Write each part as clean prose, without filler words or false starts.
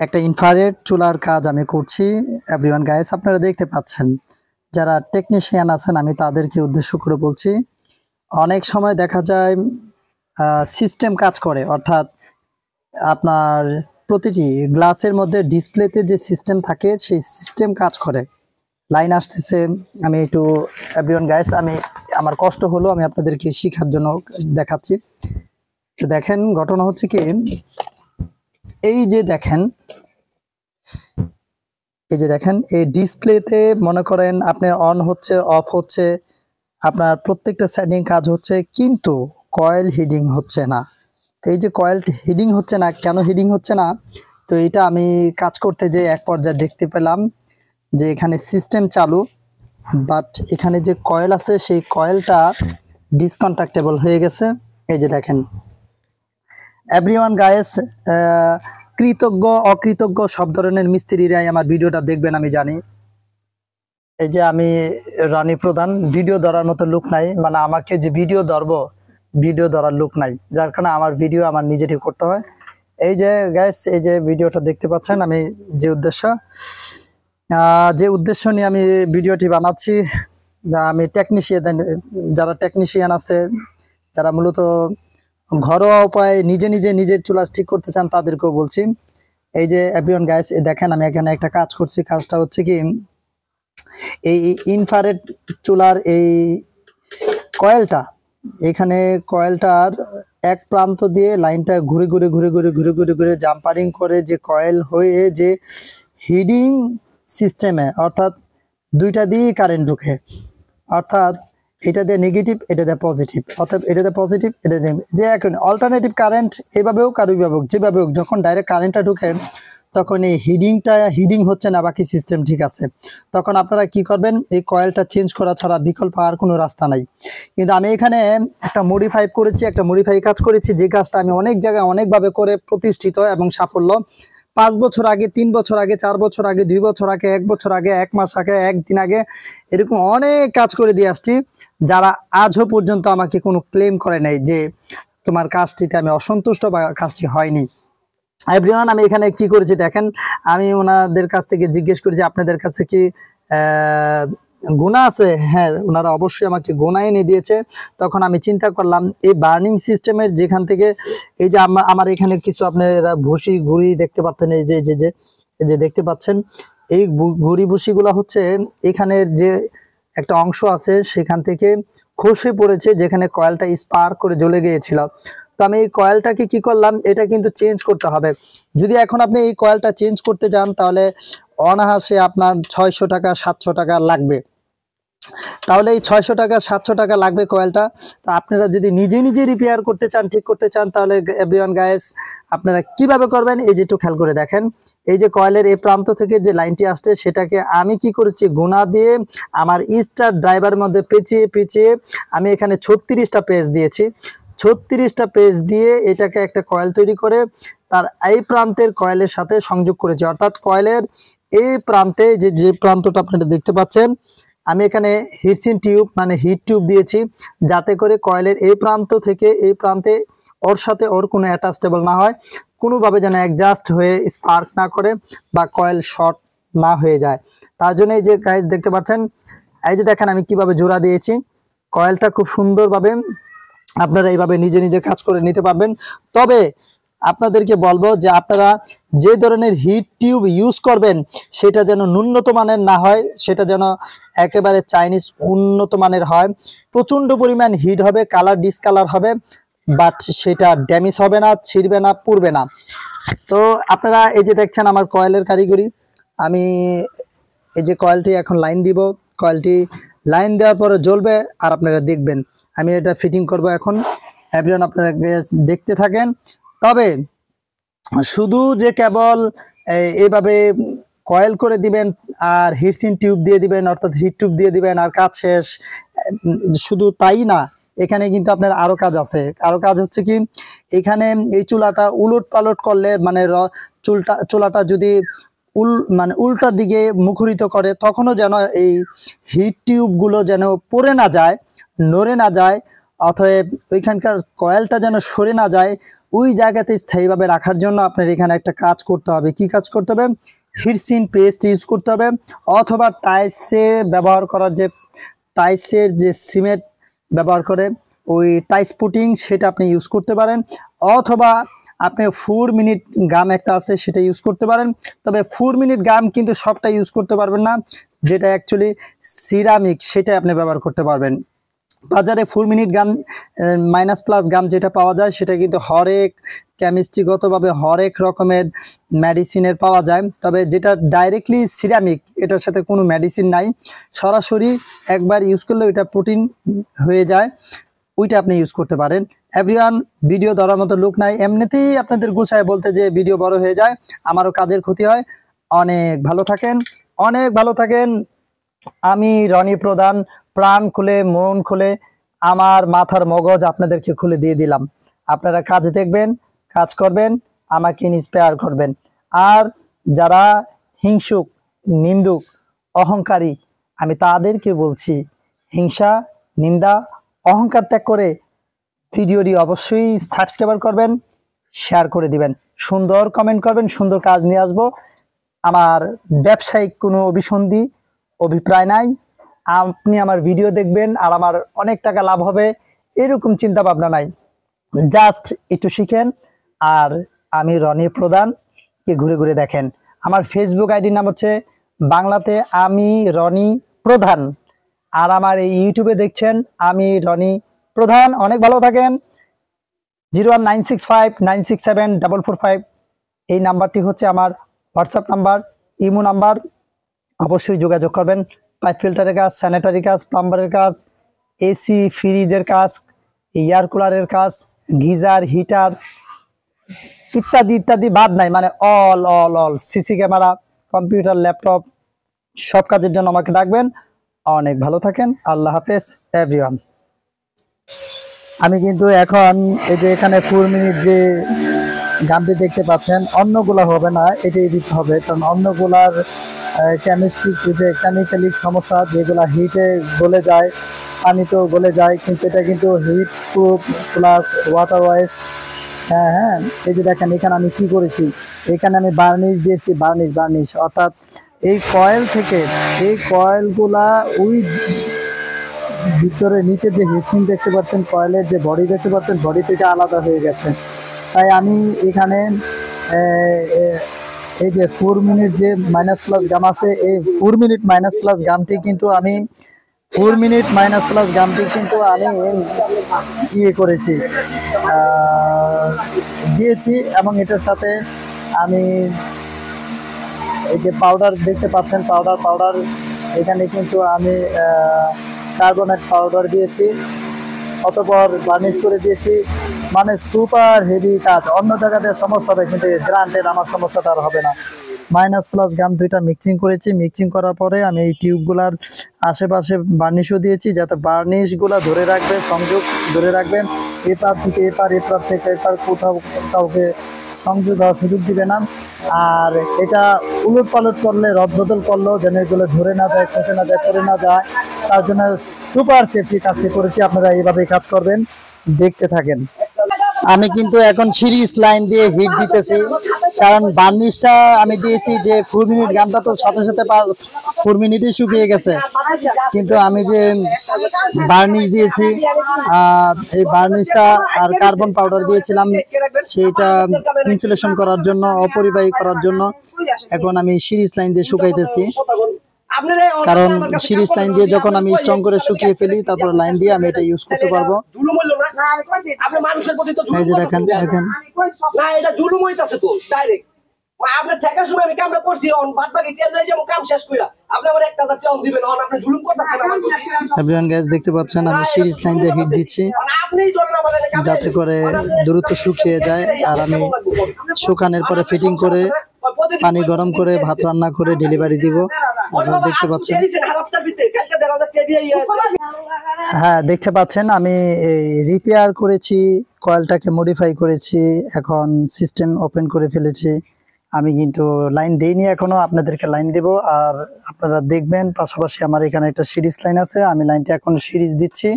একটা ইনফ্রারেড চুলার কাজ আমি করছি। এভরিওয়ান গাইস, আপনারা দেখতে পাচ্ছেন, যারা টেকনিশিয়ান আছেন আমি তাদেরকে উদ্দেশ্য করে বলছি। অনেক সময় দেখা যায় সিস্টেম কাজ করে, অর্থাৎ আপনার প্রতিটি গ্লাসের মধ্যে ডিসপ্লেতে যে সিস্টেম থাকে সেই সিস্টেম কাজ করে। লাইন আসতেছে, আমি একটু এভরিওয়ান গাইস, আমি আমার কষ্ট হলো, আমি আপনাদেরকে শেখার জন্য দেখাচ্ছি। তো দেখেন, ঘটনা হচ্ছে কি, এই যে দেখেন এই ডিসপ্লেতে মনে করেন আপনি অন হচ্ছে, অফ হচ্ছে, আপনার প্রত্যেকটা সেটিং কাজ হচ্ছে, কিন্তু কয়েল হিডিং হচ্ছে না। তো এই যে কয়েল হিডিং হচ্ছে না, কেন হিডিং হচ্ছে না? তো এটা আমি কাজ করতে যে এক পর্যায়ে দেখতে পেলাম যে এখানে সিস্টেম চালু, বাট এখানে যে কয়েল আছে সেই কয়েলটা ডিসকন্ট্যাক্টেবল হয়ে গেছে। এই যে দেখেন এভরিওয়ান গাইস, কৃতজ্ঞ অকৃতজ্ঞ সব ধরনের মিস্ত্রিরাই আমার ভিডিওটা দেখবেন আমি জানি। এই যে আমি রানী প্রধান, ভিডিও ধরার মতো লোক নাই, মানে আমাকে যে ভিডিও ধরার লোক নাই, যার কারণে আমার ভিডিও আমার নিজেরই করতে হয়। এই যে গাইস, এই যে ভিডিওটা দেখতে পাচ্ছেন, আমি যে উদ্দেশ্য নিয়ে আমি ভিডিওটি বানাচ্ছি, আমি যারা টেকনিশিয়ান আছে, যারা মূলত ঘরোয়া উপায়ে নিজের চুলা ঠিক করতে চান তাদেরকেও বলছি। এই যে এভরিওয়ান গাইস, দেখেন আমি এখানে একটা কাজ করছি। কাজটা হচ্ছে কি, এই ইনফ্রারেড চুলার এই কয়েলটা, এখানে কয়েলটার এক প্রান্ত দিয়ে লাইনটা ঘুরে জাম্পারিং করে যে কয়েল হয়ে যে হিডিং সিস্টেমে, অর্থাৎ দুইটা দিয়েই কারেন্ট ঢুকে, অর্থাৎ এটা দিয়ে নেগেটিভ, এটা দিয়ে পজিটিভ, অর্থাৎ এটা দিয়ে পজিটিভ, এটা দিয়ে যে এখন অল্টারনেটিভ কারেন্ট এভাবে হোক আর ওইভাবে হোক, যেভাবে হোক, যখন ডাইরেক্ট কারেন্টটা ঢুকে তখন এই হিডিং হচ্ছে না, বাকি সিস্টেম ঠিক আছে। তখন আপনারা কি করবেন, এই কয়েলটা চেঞ্জ করা ছাড়া বিকল্প আর কোনো রাস্তা নাই। কিন্তু আমি এখানে একটা মডিফাই কাজ করেছি, যে কাজটা আমি অনেক জায়গায় অনেকভাবে করে প্রতিষ্ঠিত এবং সাফল্য। 5 বছর আগে, 3 বছর আগে, 4 বছর আগে, 2 বছর আগে, 1 বছর আগে, 1 মাস আগে, 1 দিন আগে, এরকম অনেক কাজ করে দিয়ে আসছি, যারা আজও পর্যন্ত আমাকে কোনো ক্লেম করে নাই যে তোমার কাজটিতে আমি অসন্তুষ্ট বা কাজটি হয়নি। এভরিওয়ান, আমি এখানে কি করেছি দেখেন, আমি ওনাদের কাছ থেকে জিজ্ঞেস করেছি আপনাদের কাছে কি গুণা আছে? হ্যাঁ, ওনারা অবশ্যই আমাকে গুণা এনে দিয়েছে। তখন আমি চিন্তা করলাম, এই বার্নিং সিস্টেমের যেখান থেকে এই যে আমার এখানে কিছু আপনারা ভুসি ঘুড়ি দেখতে পাচ্ছেন, এই যে দেখতে পাচ্ছেন, এই ঘুড়ি ভুসিগুলো হচ্ছে এখানের যে একটা অংশ আছে সেখান থেকে খসে পড়েছে, যেখানে কয়েলটা স্পার্ক করে জ্বলে গিয়েছিল। তো আমি এই কয়েলটাকে কি করলাম, এটা কিন্তু চেঞ্জ করতে হবে। যদি এখন আপনি এই কয়েলটা চেঞ্জ করতে যান তাহলে অনায়াসে আপনার 600 টাকা 700 টাকা লাগবে। তাহলে এই 600 টাকা 700 টাকা লাগবে কয়েলটা। তো আপনারা যদি নিজে রিপেয়ার করতে চান, ঠিক করতে চান, তাহলে এভরিওয়ান গাইস আপনারা কিভাবে করবেন, এই যে একটু খেয়াল করে দেখেন। এই যে কয়েলের এই প্রান্ত থেকে যে লাইনটি আসছে সেটাকে আমি কি করেছি, গুণা দিয়ে আমার স্টার ড্রাইভার মধ্যে পেঁচিয়ে আমি এখানে 36টা পেজ দিয়েছি। 36টা পেজ দিয়ে এটাকে একটা কয়েল তৈরি করে তার এই প্রান্তের কয়েলের সাথে সংযোগ করেছি, অর্থাৎ কয়েলের এই প্রান্তে যে প্রান্তটা আপনারা দেখতে পাচ্ছেন, আমি এখানে হিটসিন টিউব মানে হিট টিউব দিয়েছি, যাতে করে কয়েলের এই প্রান্ত থেকে এই প্রান্তে ওর সাথে ওর কোনো অ্যাটাচটেবল না হয়, কোনোভাবে যেন অ্যাডজাস্ট হয়ে স্পার্ক না করে বা কয়েল শর্ট না হয়ে যায়। তার জন্য এই যে গাইস দেখতে পাচ্ছেন, এই যে দেখেন আমি কিভাবে জোড়া দিয়েছি। কয়েলটা খুব সুন্দরভাবে আপনারা এইভাবে নিজে কাজ করে নিতে পারবেন। তবে আপনাদেরকে বলবো যে আপনারা যে ধরনের হিট টিউব ইউজ করবেন সেটা যেন ন্যূনতম মানের না হয়, সেটা যেন একেবারে চাইনিজ উন্নত মানের হয়। প্রচন্ড পরিমাণ হিট হবে, কালার ডিসকালার হবে, বাট সেটা ড্যামেজ হবে না, ছিঁড়বে না, পুড়বে না। তো আপনারা এই যে দেখছেন আমার কয়েলের কারিগরি, আমি এই যে কয়েলটি এখন লাইন দিব, কয়েলটি লাইন দেওয়ার পরে জ্বলবে আর আপনারা দেখবেন আমি এটা ফিটিং করব এখন। এভরিওয়ান, আপনারা দেখতে থাকেন। তবে শুধু যে কেবল এইভাবে কয়েল করে দিবেন আর হিটসিন টিউব দিয়ে দিবেন, অর্থাৎ হিট টিউব দিয়ে দিবেন আর কাজ শেষ, শুধু তাই না, এখানে কিন্তু আপনার আরো কাজ আছে। আরো কাজ হচ্ছে কি, এখানে এই চুলাটা উলট পালট করলে, মানে চুলাটা যদি উল্টা দিকে মুখরিত করে, তখনও যেন এই হিট টিউবগুলো যেন পড়ে না যায়, নড়ে না যায়, অতএব ওইখানকার কয়েলটা যেন সরে না যায়, ওই জায়গাতে স্থায়ীভাবে রাখার জন্য আপনার এখানে একটা কাজ করতে হবে। কি কাজ করতে হবে? হিটসিন পেস্ট ইউজ করতে হবে, অথবা টাইসের যে সিমেন্ট ব্যবহার করে ওই টাইস পুটিং সেটা আপনি ইউজ করতে পারেন, অথবা আপনি 4 মিনিট গাম একটা আছে সেটা ইউজ করতে পারেন। তবে 4 মিনিট গাম কিন্তু সবটা ইউজ করতে পারবেন না, যেটা অ্যাকচুয়ালি সিরামিক সেটা আপনি ব্যবহার করতে পারবেন। বাজারে 4 মিনিট গাম -+ গাম যেটা পাওয়া যায় সেটা কিন্তু হরেক কেমিস্ট্রিগতভাবে হরেক রকমের মেডিসিনের পাওয়া যায়। তবে যেটা ডাইরেক্টলি সিরামিক, এটার সাথে কোনো মেডিসিন নাই, সরাসরি একবার ইউজ করলে ওইটা প্রোটিন হয়ে যায়, ওইটা আপনি ইউজ করতে পারেন। এভরিওয়ান, ভিডিও ধরার মতো লোক নাই, এমনিতেই আপনাদের গুছায় বলতে যে ভিডিও বড় হয়ে যায়, আমারও কাজের ক্ষতি হয়। অনেক ভালো থাকেন, অনেক ভালো থাকেন। আমি রনি প্রধান প্রাণ খুলে মন খুলে আমার মাথার মগজ আপনাদেরকে খুলে দিয়ে দিলাম। আপনারা কাজ দেখবেন, কাজ করবেন, আমাকে ইন্সপায়ার করবেন। আর যারা হিংসুক, নিন্দুক, অহংকারী, আমি তাদেরকে বলছি হিংসা, নিন্দা, অহংকার ত্যাগ করে ভিডিওটি অবশ্যই সাবস্ক্রাইব করবেন, শেয়ার করে দিবেন, সুন্দর কমেন্ট করবেন, সুন্দর কাজ নিয়ে আসবো। আমার ব্যবসায়িক কোনো অভিপ্রায় নাই। আপনি আমার ভিডিও দেখবেন আর আমার অনেক টাকা লাভ হবে এরকম চিন্তা ভাবনা নাই। জাস্ট একটু শিখেন। আর আমি রনি প্রধানকে ঘুরে ঘুরে দেখেন। আমার ফেসবুক আইডির নাম হচ্ছে বাংলাতে আমি রনি প্রধান, আর আমার এই ইউটিউবে দেখছেন আমি রনি প্রধান। অনেক ভালো থাকেন। 01965967445 এই নাম্বারটি হচ্ছে আমার হোয়াটসঅ্যাপ নাম্বার, ইমো নাম্বার। অবশ্যই যোগাযোগ করবেন। পাইপ ফিল্টারের কাজ, স্যানিটারি কাজ, প্লাম্বারের কাজ, এসি ফ্রিজের কাজ, এয়ার কুলারের কাজ, গিজার, হিটার ইত্যাদি ইত্যাদি বাদ নাই, মানে all CC camera, computer, laptop, সব কাজের জন্য আমাকে ডাকবেন। অনেক ভালো থাকেন। আল্লাহ হাফেজ এভরিওয়ান। আমি কিন্তু এখন এই যে এখানে 4 মিনিট যে গামটি দেখতে পাচ্ছেন, অন্যগুলা হবে না, এটাই দিতে হবে, কারণ অন্যগুলার কেমিস্ট্রিক যে কেমিক্যালিক সমস্যা, যেগুলা হিটে গলে যায়, পানিতেও গলে যায়, কিন্তু এটা কিন্তু heat proof plus water wise. হ্যাঁ, এই যে দেখেন এখানে আমি কি করেছি, এখানে আমি বার্নিশ দিয়েছি, বার্নিশ অর্থাৎ এই কয়েল থেকে, এই কয়েলগুলা ওই ভিতরে নিচে যে হিটসিং দেখতে পাচ্ছেন, কয়েলের যে বডি দেখতে পাচ্ছেন, বডি থেকে আলাদা হয়ে গেছে। তাই আমি এখানে এই যে 4 মিনিট যে -+ গাম আছে, এই 4 মিনিট -+ গামটি কিন্তু আমি ইয়ে করেছি, দিয়েছি। এবং এটার সাথে আমি এই যে পাউডার দেখতে পাচ্ছেন, পাউডার এখানে কিন্তু আমি কার্বনেট পাউডার দিয়েছি, অতঃপর বার্নিশ করে দিয়েছি। মানে সুপার হেভি কাজ। অন্য জায়গাতে সমস্যা হবে, কিন্তু গ্রান্টেড আমার সমস্যাটা আর হবে না। -+ গাম দুইটা মিক্সিং করেছি। মিক্সিং করার পরে আমি এই টিউবগুলার আশেপাশে বার্নিশও দিয়েছি, যাতে বার্নিশগুলা ধরে রাখবে, সংযোগ ধরে রাখবেন। এপার থেকে এপার, এপার থেকে এপার, কোথাও কাউকে সংযোগ হওয়ার সুযোগ দিবে না। আর এটা উলট পালট করলে, রদবদল করলেও যেন এগুলো ঝরে না যায়, খসে না যায়, পড়ে না যায়, তার জন্য সুপার সেফটি কাজটি করেছি। আপনারা এইভাবে কাজ করবেন, দেখতে থাকেন। আমি কিন্তু এখন সিরিজ লাইন দিয়ে হিট দিতেছি, কারণ বার্নিশটা আমি দিয়েছি যে 4 মিনিট গামটা তো সাথে 4 মিনিটই শুকিয়ে গেছে, কিন্তু আমি যে বার্নিশ দিয়েছি, এই বার্নিশটা আর কার্বন পাউডার দিয়েছিলাম সেইটা ইনসুলেশন করার জন্য, অপরিবাহী করার জন্য। এখন আমি সিরিজ লাইন দিয়ে শুকাইতেছি, কারণ সিরিজ লাইন দিয়ে যখন আমি স্ট্রং করে শুকিয়ে ফেলি, তারপর লাইন দিয়ে আমি এটা ইউজ করতে পারবো। এই যে দেখেন, এটা জুলুম হইতাছে তো ডাইরেক্ট। আপনার টাকার সময় আমি কামটা করছি, বাদ বাকি তেল লয়ে যাবো কাম শেষ কইরা, আপনি আমার 1000 টাকা দিবেন, আপনি জুলুম করতেছেন আমার প্রতি। এভরিওয়ান গাইস, দেখতে পাচ্ছেন আমি সিরিজ লাইন দিয়ে হিট দিচ্ছি, যাতে করে দ্রুত শুকিয়ে যায়। আর আমি শুকানোর পরে ফিটিং করে পানি গরম করে ভাত রান্না করে ডেলিভারি দিব। আপনারা দেখতে পাচ্ছেন, হ্যাঁ দেখতে পাচ্ছেন আমি রিপেয়ার করেছি, কয়েলটাকে মডিফাই করেছি, এখন সিস্টেম ওপেন করে ফেলেছি। আমি কিন্তু লাইন দেইনি এখনো, আপনাদেরকে লাইন দেব আর আপনারা দেখবেন। পাশাপাশি আমার এখানে একটা সিরিজ লাইন আছে, আমি লাইনটা এখন সিরিজ দিচ্ছি।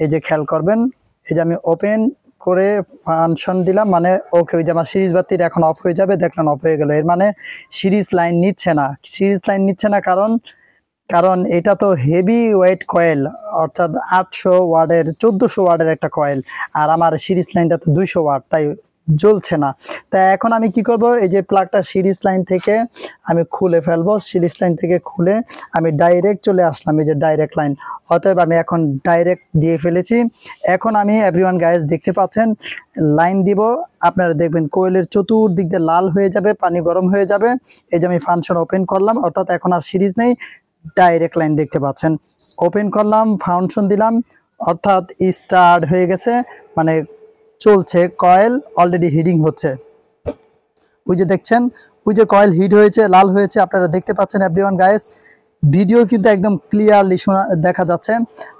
এই যে খেয়াল করবেন, এই যে আমি ওপেন করে ফাংশন দিলাম, মানে ওকে, ওই যে আমার সিরিজ বাতির এখন অফ হয়ে যাবে, দেখলেন অফ হয়ে গেল। এর মানে সিরিজ লাইন নিচ্ছে না, সিরিজ লাইন নিচ্ছে না, কারণ কারণ এটা তো হেভি ওয়েট কয়েল, অর্থাৎ 800 ওয়াটের 1400 ওয়াটের একটা কয়েল, আর আমার সিরিজ লাইনটা তো 200 ওয়াট, তাই জ্বলছে না। তা এখন আমি কি করব, এই যে প্লাগটা সিরিজ লাইন থেকে আমি খুলে ফেলবো, সিরিজ লাইন থেকে খুলে আমি ডাইরেক্ট চলে আসলাম, এই যে ডাইরেক্ট লাইন। অতএব আমি এখন ডাইরেক্ট দিয়ে ফেলেছি। এখন আমি এভরিওয়ান গাইস দেখতে পাচ্ছেন লাইন দিব, আপনারা দেখবেন কোয়েলের চতুর্দিক দিয়ে লাল হয়ে যাবে, পানি গরম হয়ে যাবে। এই যে আমি ফাংশন ওপেন করলাম, অর্থাৎ এখন আর সিরিজ নেই, ডাইরেক্ট লাইন দেখতে পাচ্ছেন। ওপেন করলাম, ফাংশন দিলাম, অর্থাৎ স্টার্ট হয়ে গেছে, মানে চলছে, কয়েল অলরেডি হিটিং হচ্ছে। ওই যে দেখছেন, ওই যে কয়েল হিট হয়েছে, লাল হয়েছে, আপনারা দেখতে পাচ্ছেন এভরিওয়ান গাইস। ভিডিও কিন্তু একদম ক্লিয়ারলি দেখা যাচ্ছে।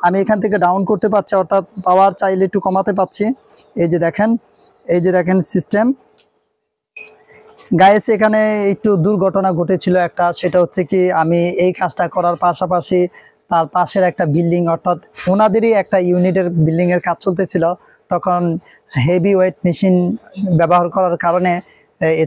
আমি এখান থেকে ডাউন করতে পারছি, অর্থাৎ পাওয়ার চাইলে একটু কমাতে পারছি। এই যে দেখেন, এই যে দেখেন সিস্টেম। গাইস এখানে একটু দুর্ঘটনা ঘটেছিল একটা, সেটা হচ্ছে কি, আমি এই কাজটা করার পাশাপাশি তার পাশের একটা বিল্ডিং, অর্থাৎ ওনাদেরই একটা ইউনিটের বিল্ডিংয়ের কাজ চলতেছিল। তখন হেভি ওয়েট মেশিন ব্যবহার করার কারণে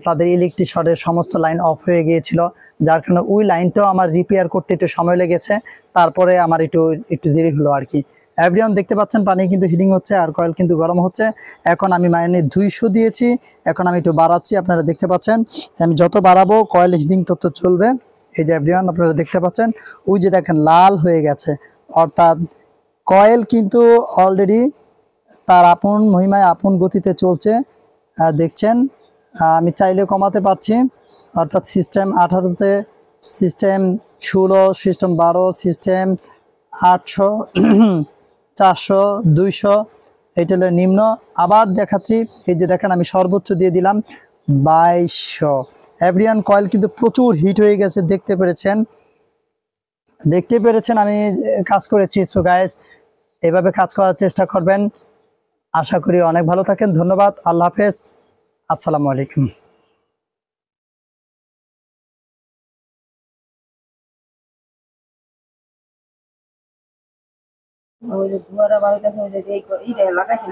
তাদের ইলেকট্রিক শর্টের সমস্ত লাইন অফ হয়ে গিয়েছিল, যার কারণে ওই লাইনটাও আমার রিপেয়ার করতে একটু সময় লেগেছে। তারপরে আমার একটু একটু দেরি হলো আর কি। এভরিওয়ান দেখতে পাচ্ছেন পানি কিন্তু হিটিং হচ্ছে, আর কয়েল কিন্তু গরম হচ্ছে। এখন আমি মাইনে 200 দিয়েছি, এখন আমি একটু বাড়াচ্ছি, আপনারা দেখতে পাচ্ছেন। আমি যত বাড়াবো কয়েল হিটিং তত চলবে। এই যে এভরিওয়ান আপনারা দেখতে পাচ্ছেন, ওই যে দেখেন লাল হয়ে গেছে, অর্থাৎ কয়েল কিন্তু অলরেডি তার আপন মহিমায় আপন গতিতে চলছে। দেখছেন, আমি চাইলে কমাতে পারছি, অর্থাৎ সিস্টেম 18-তে, সিস্টেম 16, সিস্টেম 12, সিস্টেম 800, 400, 200, এটা হলো নিম্ন। আবার দেখাচ্ছি, এই যে দেখেন আমি সর্বোচ্চ দিয়ে দিলাম 2200। এভরিওয়ান কয়েল কিন্তু প্রচুর হিট হয়ে গেছে, দেখতে পেরেছেন আমি কাজ করেছি। সো গাইস, এভাবে কাজ করার চেষ্টা করবেন, আশা করি অনেক ভালো থাকেন। ধন্যবাদ, আল্লাহ হাফেজ, আসসালামু আলাইকুম। ওই যে ধোঁয়াটা বার হইতেছে, ওই যে লাগাইছেন